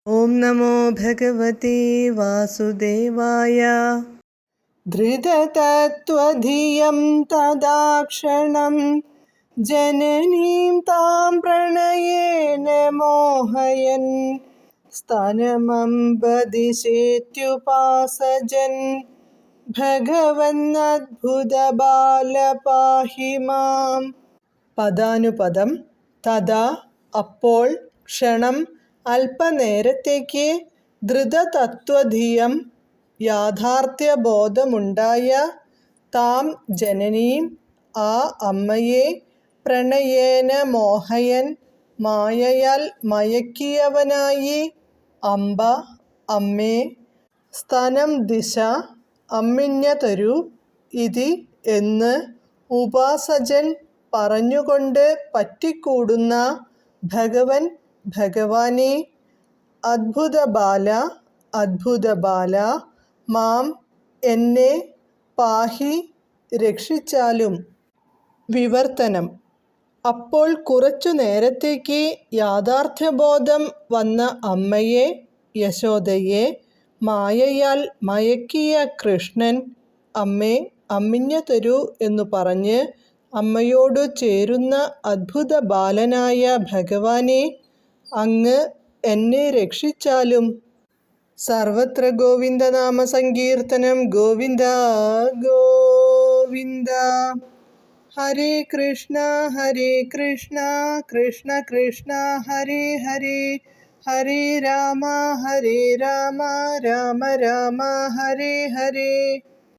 ഓം നമോ ഭഗവതേ വാസുദേവായ. ധൃതതത്വധിയം തദാക്ഷണം ജനനീം താം പ്രണയേന മോഹയൻ സ്തനമംബദിശേത്യുപാസജൻ ഭഗവന്നദ്ഭുതബാല പാഹി മാം. പദാനുപദം. തഥാ അപ്പോൾ, ക്ഷണം അല്പനേരത്തേക്ക്, ധൃതതത്വധിയം യാഥാർത്ഥ്യബോധമുണ്ടായ, താം ജനനീം ആ അമ്മയെ, പ്രണയേന മോഹയൻ മായയാൽ മയക്കിയവനായി, അംബ അമ്മേ, സ്തനം ദിശ അമ്മിഞ്ഞ തരൂ, ഇതി എന്ന് ഉപാസജൻ പറഞ്ഞുകൊണ്ട് പറ്റിക്കൂടുന്ന ഭഗവൻ ഭഗവാനെ, അദ്ഭുതബാല അദ്ഭുതബാല, മാം എന്നെ, പാഹി രക്ഷിച്ചാലും. വിവർത്തനം. അപ്പോൾ കുറച്ചു നേരത്തേക്ക് യാഥാർത്ഥ്യബോധം വന്ന അമ്മയെ, യശോദയെ, മായയാൽ മയക്കിയ കൃഷ്ണൻ, അമ്മേ അമ്മിഞ്ഞ തരൂ എന്നു പറഞ്ഞ് അമ്മയോടു ചേരുന്ന അദ്ഭുത ബാലനായ ഭഗവാനെ, അങ്ങ് എന്നെ രക്ഷിച്ചാലും. സർവത്ര ഗോവിന്ദനാമ സങ്കീർത്തനം. ഗോവിന്ദ ഗോവിന്ദ. ഹരേ കൃഷ്ണ കൃഷ്ണ കൃഷ്ണ ഹരേ ഹരേ, ഹരേ രാമ രാമ രാമ ഹരേ ഹരേ.